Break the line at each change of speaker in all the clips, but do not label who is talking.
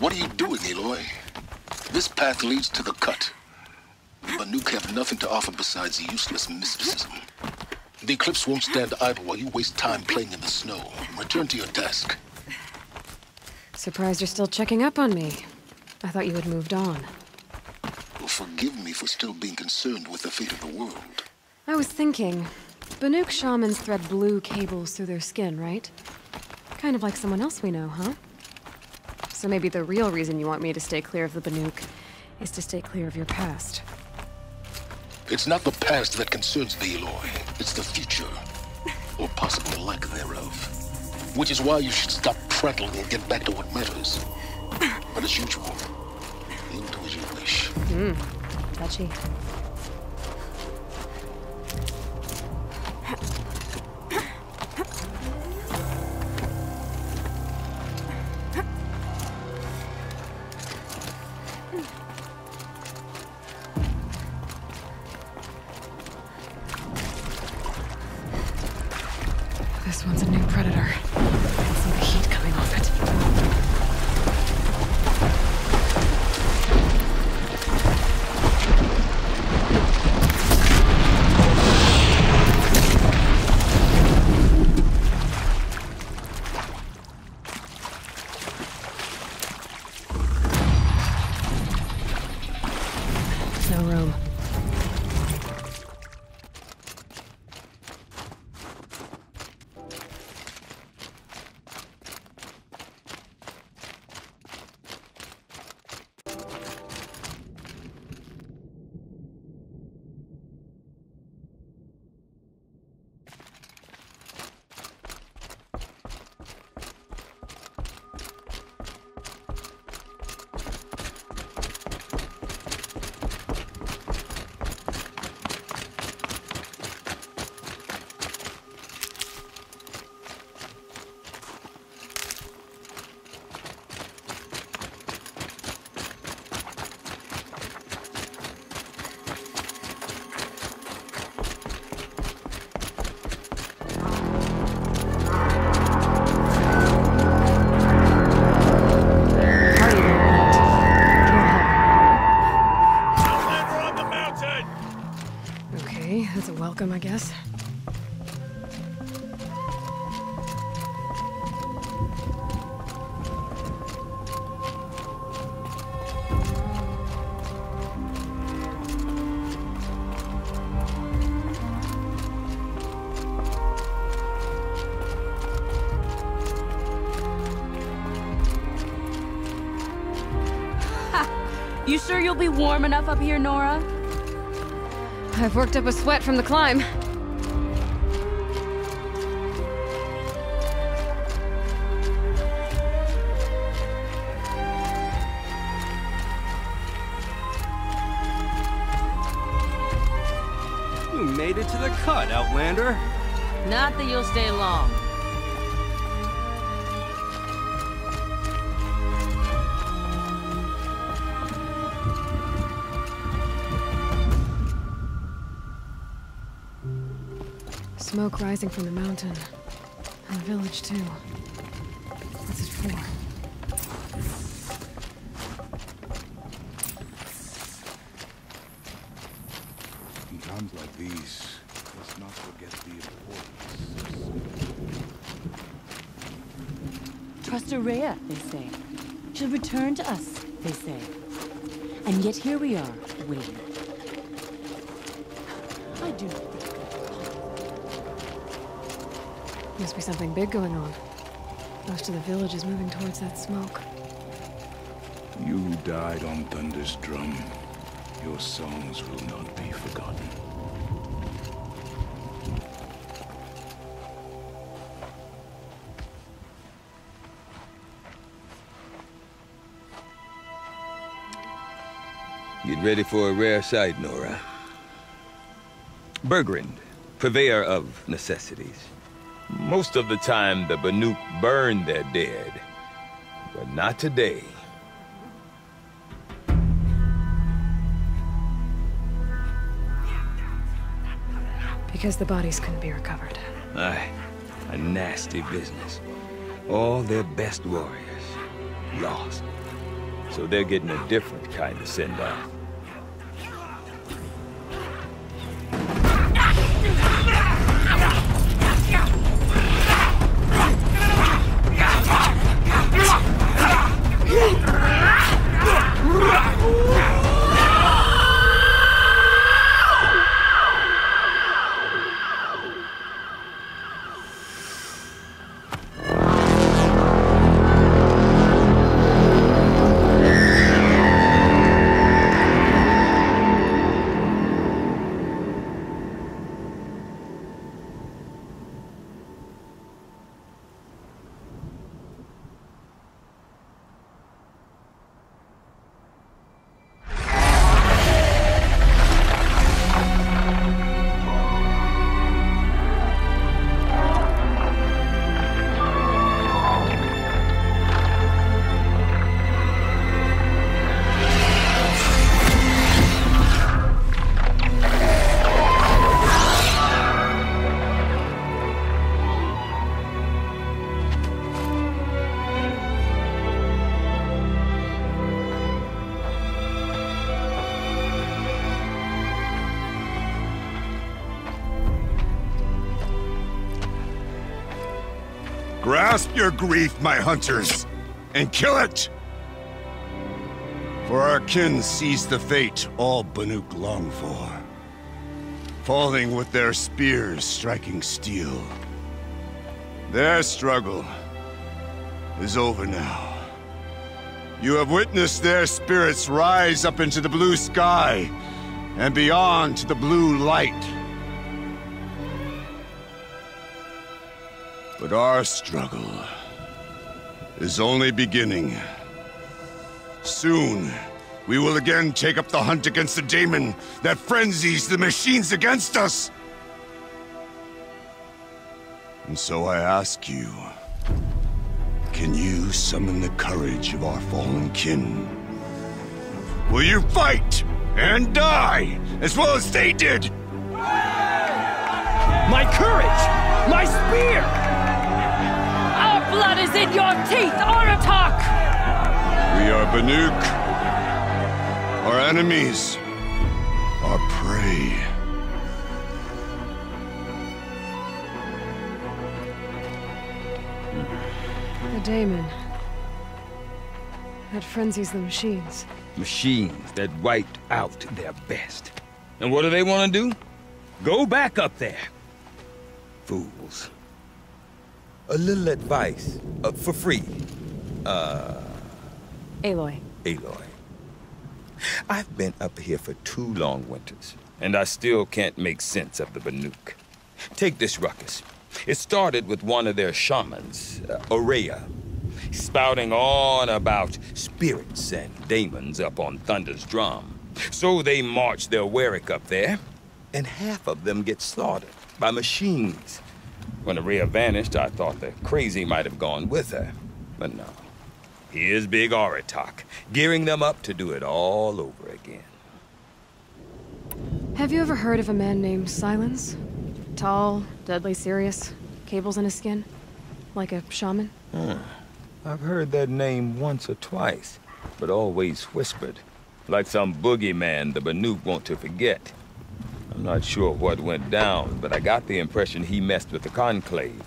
What are you doing, Aloy? This path leads to the cut. The Banuk have nothing to offer besides useless mysticism. The Eclipse won't stand idle while you waste time playing in the snow. Return to your task.
Surprised you're still checking up on me. I thought you had moved on.
Well, forgive me for still being concerned with the fate of the world.
I was thinking, Banuk shamans thread blue cables through their skin, right? Kind of like someone else we know, huh? So maybe the real reason you want me to stay clear of the Banuk is to stay clear of your past.
It's not the past that concerns me, Aloy. It's the future. Or possible lack thereof. Which is why you should stop prattling and get back to what matters. But as usual, you'll do as you wish.
Touchy. This one's a new predator. I can see the heat coming off it. No room. That's a welcome, I guess.
You sure you'll be warm enough up here, Nora?
I've worked up a sweat from the climb.
You made it to the cut, Outlander.
Not that you'll stay long.
Smoke rising from the mountain. And the village, too. What's it for?
In times like these, let's not forget the importance.
Trust Araya, they say. She'll return to us, they say. And yet here we are, waiting. I do.
Must be something big going on. Most of the village is moving towards that smoke.
You who died on Thunder's drum, your songs will not be forgotten.
Get ready for a rare sight, Nora. Bergrand, purveyor of necessities. Most of the time, the Banuk burn their dead, but not today.
Because the bodies couldn't be recovered.
Aye, a nasty business. All their best warriors lost. so they're getting a different kind of send-off.
Grasp your grief, my hunters, and kill it! For our kin sees the fate all Banuk long for, falling with their spears striking steel. Their struggle is over now. You have witnessed their spirits rise up into the blue sky and beyond to the blue light. But our struggle is only beginning. Soon, we will again take up the hunt against the daemon that frenzies the machines against us. And so I ask you, can you summon the courage of our fallen kin? Will you fight and die as well as they did?
My courage! My spear!
Blood is in your teeth, Aratak!
We are Banuk. Our enemies. Our prey.
The daemon. That frenzies the machines.
Machines that wiped out their best. And what do they want to do? Go back up there. Fools. A little advice, for free.
Aloy.
Aloy. I've been up here for 2 long winters, and I still can't make sense of the Banuk. Take this ruckus. It started with one of their shamans, Aurea, spouting on about spirits and daemons up on Thunder's drum. So they march their Warwick up there, and half of them get slaughtered by machines. When Aurea vanished, I thought the crazy might have gone with her. But no. Here's Big Aratak, gearing them up to do it all over again.
Have you ever heard of a man named Silence? Tall, deadly serious, cables in his skin? Like a shaman?
I've heard that name once or twice, but always whispered. Like some boogeyman the Banuk want to forget. I'm not sure what went down, but I got the impression he messed with the Conclave.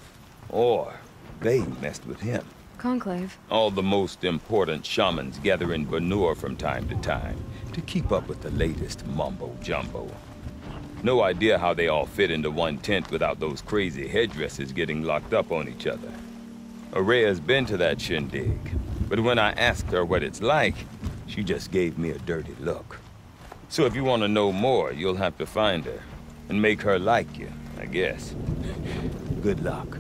Or they messed with him.
Conclave?
All the most important shamans gather in Banur from time to time to keep up with the latest mumbo-jumbo. No idea how they all fit into one tent without those crazy headdresses getting locked up on each other. Aurea's been to that shindig, but when I asked her what it's like, she just gave me a dirty look. So if you want to know more, you'll have to find her and make her like you, I guess. Good luck.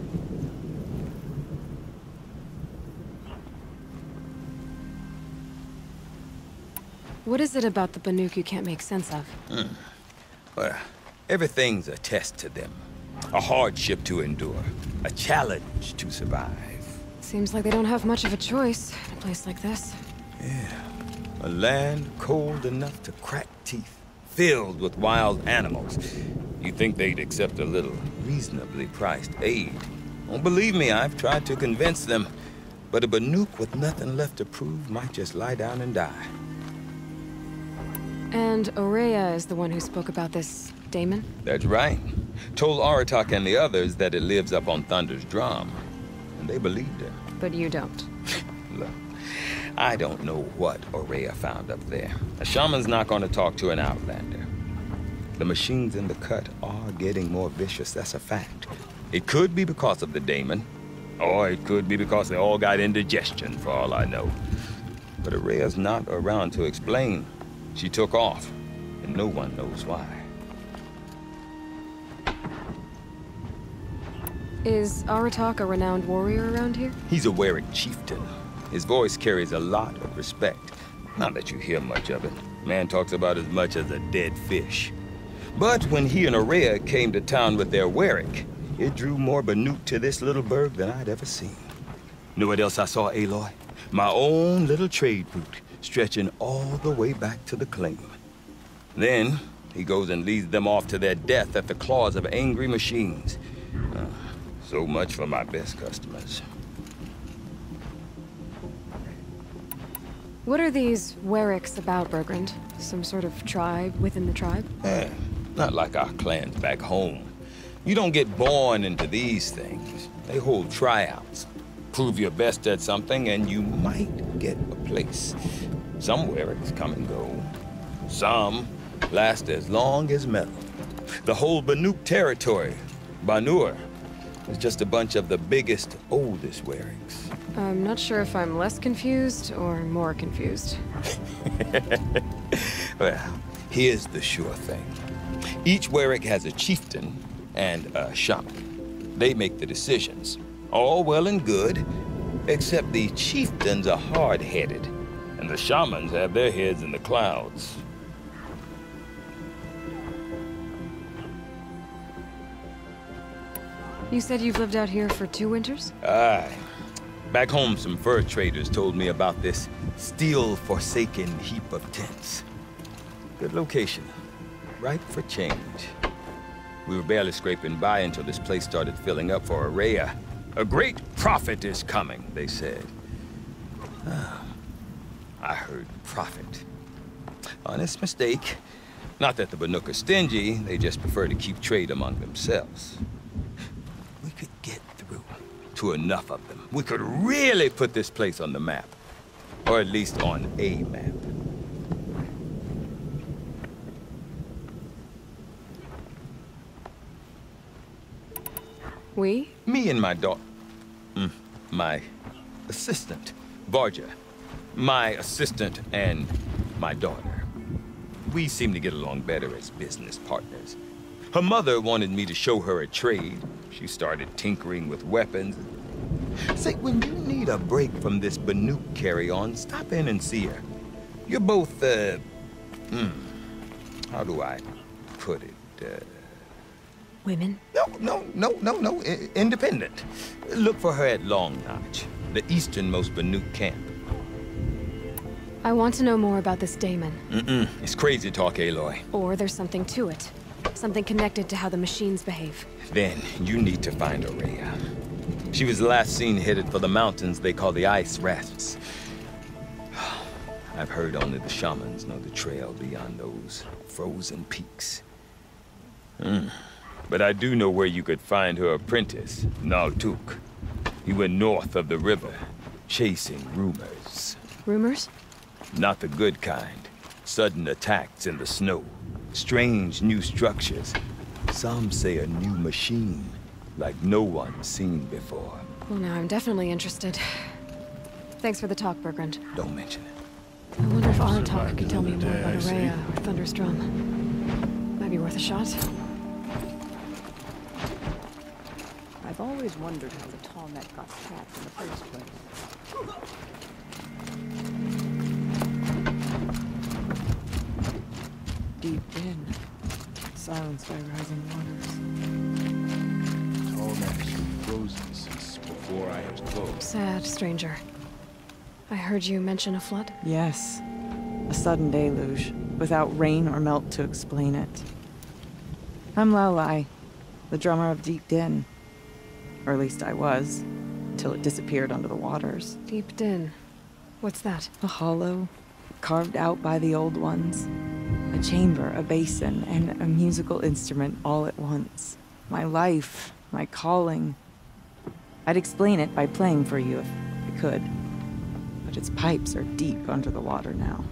What is it about the Banuk you can't make sense of?
Well, everything's a test to them. A hardship to endure. A challenge to survive.
Seems like they don't have much of a choice in a place like this.
Yeah. A land cold enough to crack teeth, filled with wild animals. You'd think they'd accept a little reasonably priced aid. Oh, believe me, I've tried to convince them, But a Banuk with nothing left to prove might just lie down and die.
And Aurea is the one who spoke about this daemon?
That's right. Told Aratak and the others that it lives up on Thunder's drum. And they believed her.
But you don't.
Look, I don't know what Aurea found up there. A shaman's not going to talk to an outlander. The machines in the cut are getting more vicious, that's a fact. It could be because of the daemon, or it could be because they all got indigestion, for all I know. But Aurea's not around to explain. She took off, and no one knows why.
Is Aratak a renowned warrior around here?
He's a Werik chieftain. His voice carries a lot of respect. Not that you hear much of it. Man talks about as much as a dead fish. But when he and Aurea came to town with their Werik, it drew more Banuk to this little burg than I'd ever seen. Know what else I saw, Aloy? My own little trade route, stretching all the way back to the claim. Then, he goes and leads them off to their death at the claws of angry machines. So much for my best customers.
What are these Weriks about, Bergrand? Some sort of tribe within the tribe?
Not like our clans back home. You don't get born into these things. They hold tryouts. Prove your best at something and you might get a place. Some Weriks come and go. Some last as long as metal. The whole Banuk territory, Banur, is just a bunch of the biggest, oldest Weriks.
I'm not sure if I'm less confused or more confused.
Well, here's the sure thing. Each Werik has a chieftain and a shaman. They make the decisions. All well and good, except the chieftains are hard-headed, and the shamans have their heads in the clouds.
You said you've lived out here for 2 winters?
Aye. Back home, some fur traders told me about this steel-forsaken heap of tents. Good location. Ripe for change. We were barely scraping by until this place started filling up for Aurea. A great prophet is coming, they said. I heard prophet. Honest mistake. Not that the Banuk are stingy, they just prefer to keep trade among themselves. We could get through to enough of them. We could really put this place on the map. Or at least on a map.
We?
Me and my daughter. My assistant, Varja. My assistant and my daughter. We seem to get along better as business partners. Her mother wanted me to show her a trade. She started tinkering with weapons. Say, when you need a break from this Banuk carry-on, stop in and see her. You're both, how do I put it?
Women?
No. Independent. Look for her at Long Notch, the easternmost Banuk camp.
I want to know more about this daemon.
It's crazy talk, Aloy.
Or there's something to it. Something connected to how the machines behave.
Then you need to find Aurea. She was last seen headed for the mountains they call the Ice Rafts. I've heard only the shamans know the trail beyond those frozen peaks. But I do know where you could find her apprentice, Naltuk. He went north of the river, chasing rumors.
Rumors?
Not the good kind. Sudden attacks in the snow. Strange new structures. Some say a new machine, like no one's seen before.
Well, now I'm definitely interested. Thanks for the talk, Bergrand.
Don't mention it.
I wonder if Aratak could tell me more about Aurea or Thunder's drum. Might be worth a shot.
I've always wondered how the tall neck got trapped in the first place. Deep in, silenced by rising waters.
Tall neck's been frozen since before I was 12.
Sad, stranger. I heard you mention a flood?
Yes, a sudden deluge, without rain or melt to explain it. I'm Aloy, the drummer of Deep Din. Or at least I was.
till it disappeared under the waters.
Deep din. What's that?
A hollow, carved out by the old ones. A chamber, a basin, and a musical instrument all at once. My life, my calling. I'd explain it by playing for you if I could. But its pipes are deep under the water now.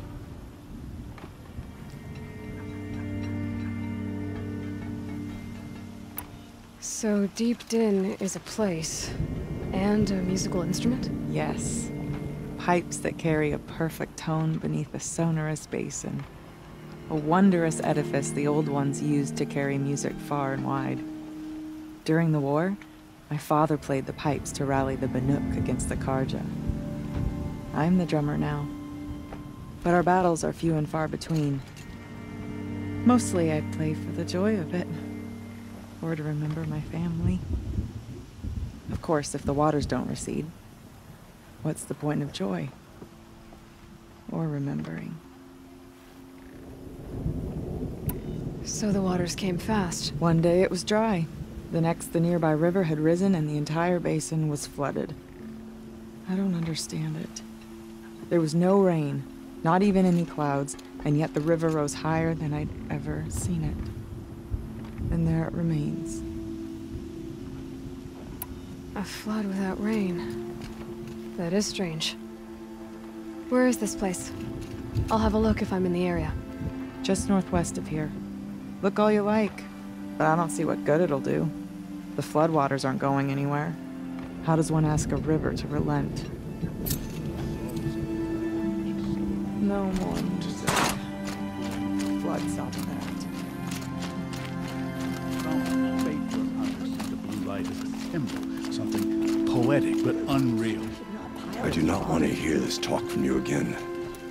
So Deep Din is a place, and a musical instrument?
Yes. Pipes that carry a perfect tone beneath a sonorous basin. A wondrous edifice the old ones used to carry music far and wide. During the war, my father played the pipes to rally the Banuk against the Karja. I'm the drummer now. But our battles are few and far between. Mostly I play for the joy of it. Or to remember my family. Of course, if the waters don't recede, what's the point of joy? Or remembering?
So the waters came fast.
One day it was dry. The next, the nearby river had risen and the entire basin was flooded. I don't understand it. There was no rain, not even any clouds, and yet the river rose higher than I'd ever seen it. And there it remains.
A flood without rain. That is strange. Where is this place? I'll have a look if I'm in the area.
Just northwest of here. Look all you like, but I don't see what good it'll do. The floodwaters aren't going anywhere. How does one ask a river to relent? No more to say. Floods off that.
The blue light is a symbol, something poetic but unreal.
I do not want to hear this talk from you again.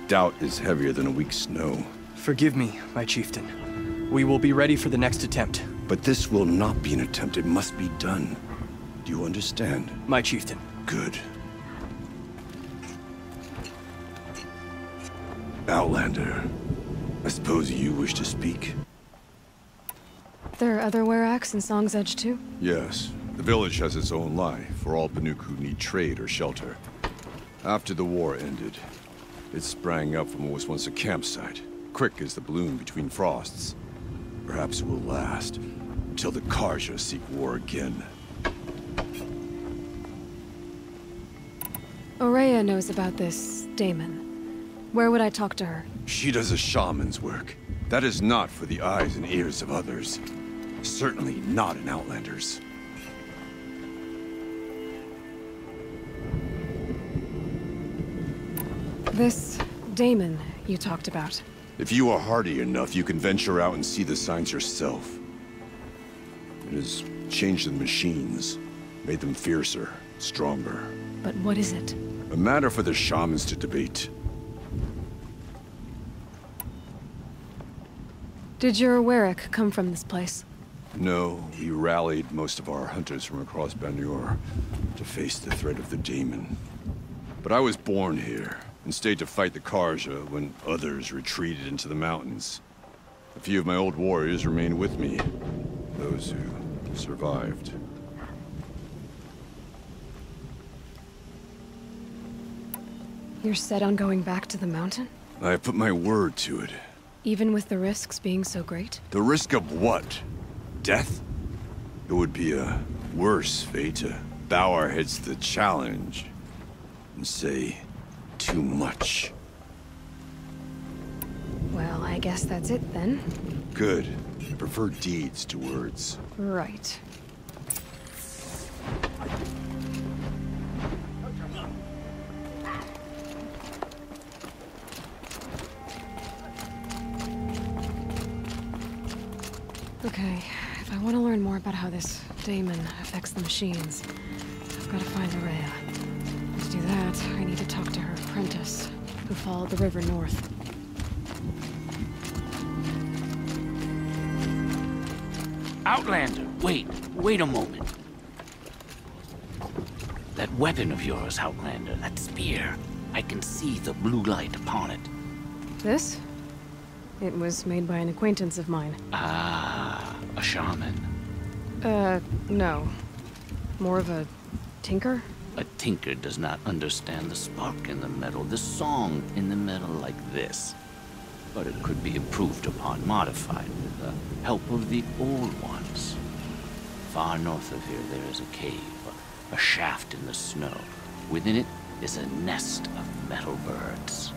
Doubt is heavier than a week's snow.
Forgive me, my chieftain. We will be ready for the next attempt.
But this will not be an attempt. It must be done. Do you understand?
My chieftain.
Good. Outlander, I suppose you wish to speak?
There are other Weraks in Song's Edge too?
Yes. The village has its own lie for all Banuk who need trade or shelter. After the war ended, it sprang up from what was once a campsite, quick as the bloom between frosts. Perhaps it will last until the Karja seek war again.
Ourea knows about this Daemon. Where would I talk to her?
She does a shaman's work. That is not for the eyes and ears of others. Certainly not an Outlander's.
This Daemon you talked about.
If you are hardy enough, you can venture out and see the signs yourself. It has changed the machines, made them fiercer, stronger.
But what is it?
A matter for the shamans to debate.
Did your Werak come from this place?
No, we rallied most of our hunters from across Banur to face the threat of the Daemon. But I was born here, and stayed to fight the Karja when others retreated into the mountains. A few of my old warriors remained with me, those who survived.
You're set on going back to the mountain?
I have put my word to it.
Even with the risks being so great?
The risk of what? Death? It would be a worse fate to bow our heads to the challenge and say too much.
Well, I guess that's it then.
Good. I prefer deeds to words.
Right. Okay, if I want to learn more about how this Daemon affects the machines, I've got to find Ourea. To do that, I need to talk to her apprentice, who followed the river north.
Outlander, wait a moment. That weapon of yours, Outlander, that spear, I can see the blue light upon it.
This? It was made by an acquaintance of mine.
Ah, a shaman.
No. More of a tinker?
A tinker does not understand the spark in the metal, the song in the metal like this. But it could be improved upon, modified with the help of the old ones. Far north of here there is a cave, a shaft in the snow. Within it is a nest of metal birds.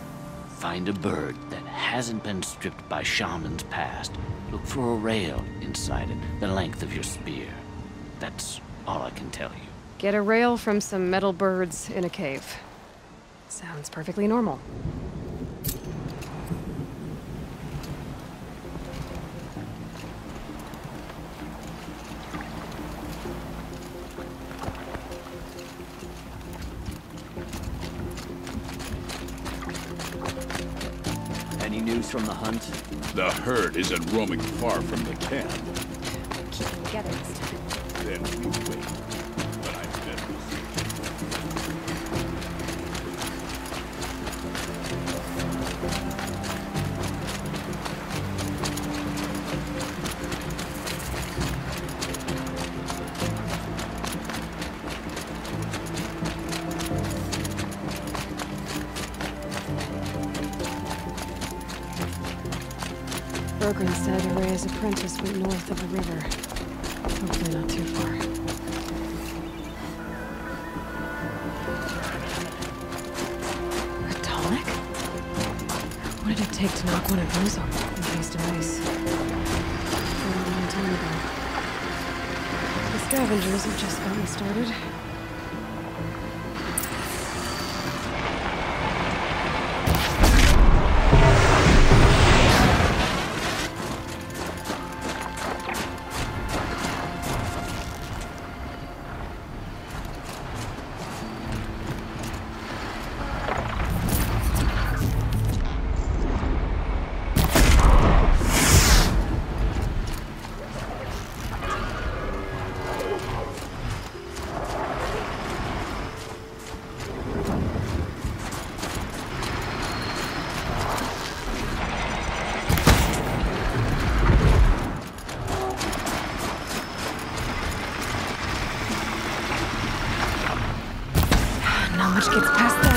Find a bird that hasn't been stripped by shamans past. Look for a rail inside it, the length of your spear. That's all I can tell you.
Get a rail from some metal birds in a cave. Sounds perfectly normal.
Any news from the hunt?
The herd isn't roaming far from the camp.
Keep them together this time.
Then we wait. But I bet we'll see.
Bergren said Araya's apprentice went north of the river. Hopefully not too far. A tonic? What did it take to knock one of those off in face to ice? A long time ago. The scavengers have just gotten started. Not much gets past them.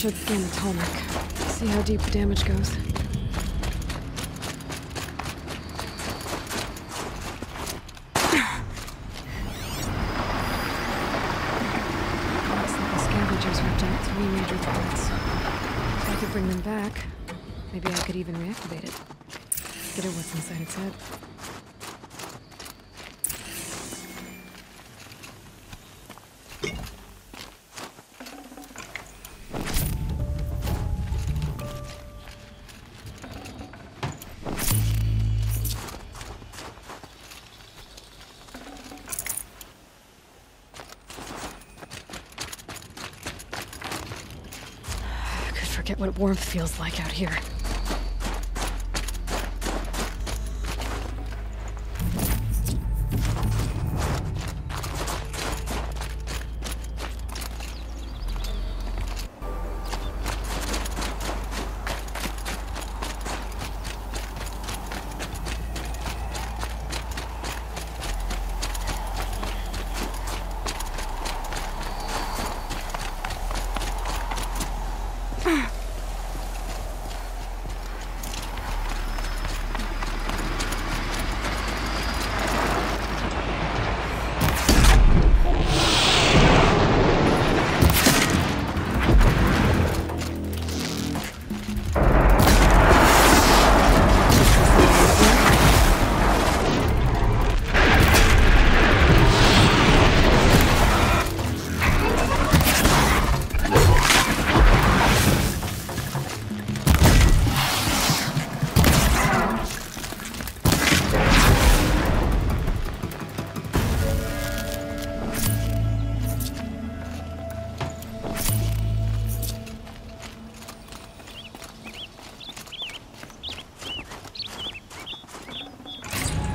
Should scan the tonic. See how deep the damage goes. Looks like the scavengers ripped out 3 major parts. If I could bring them back, maybe I could even reactivate it. Get at what's inside its head. forget what warmth feels like out here.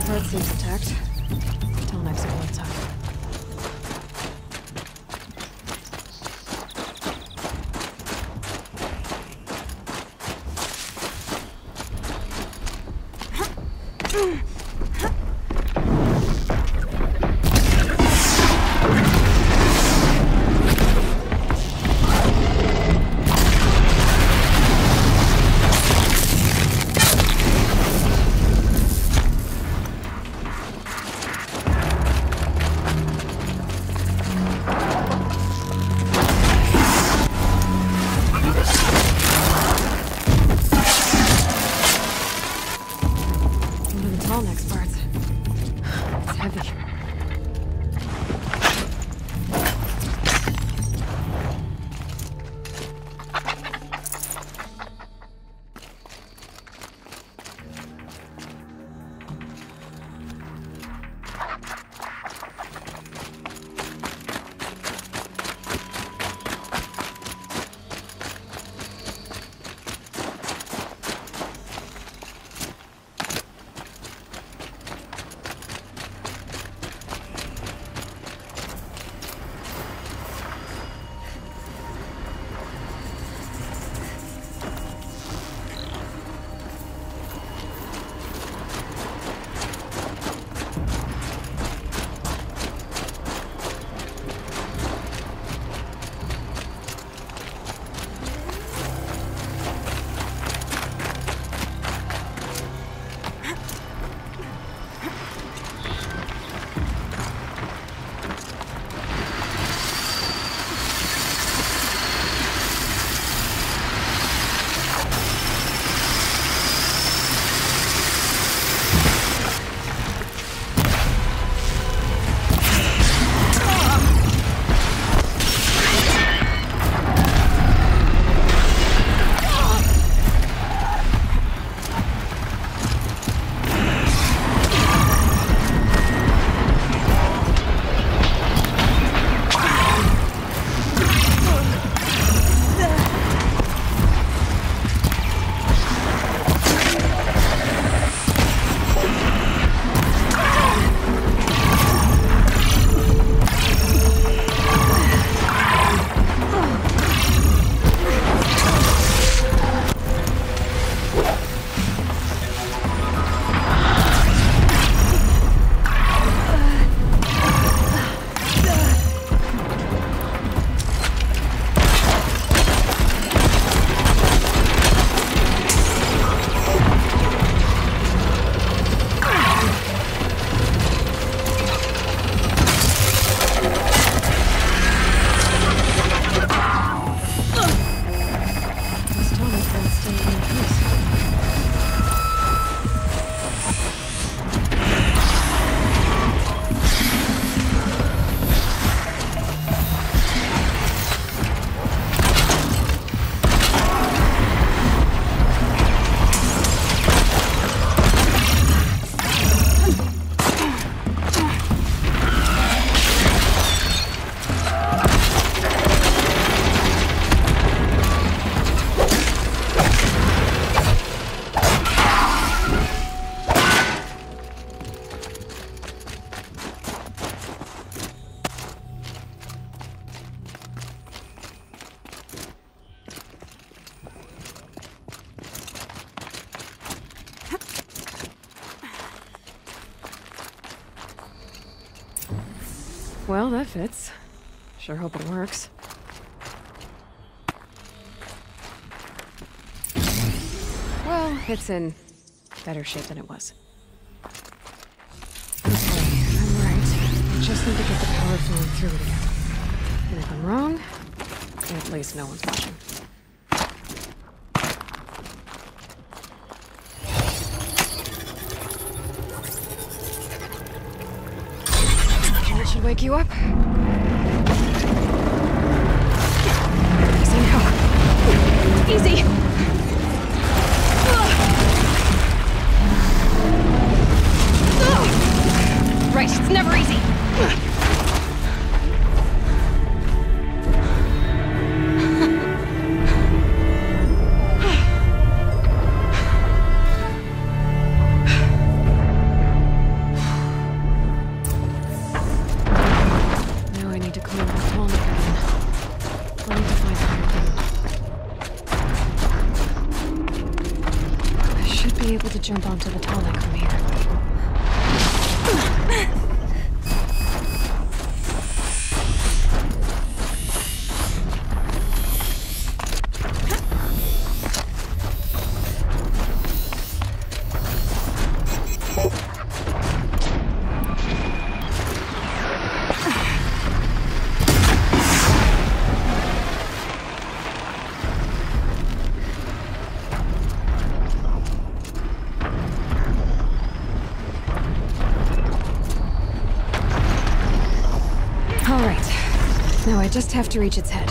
That seems intact. Till next time. Well, that fits. Sure hope it works. Well, it's in better shape than it was. Okay, I'm right. I just need to get the power flowing through it again. And if I'm wrong, at least no one's watching. That should wake you up. Easy now. Easy! Right, it's never easy. Now I need to clean the hole again. I need to find something. I should be able to jump onto the tonic from here. All right. Now I just have to reach its head.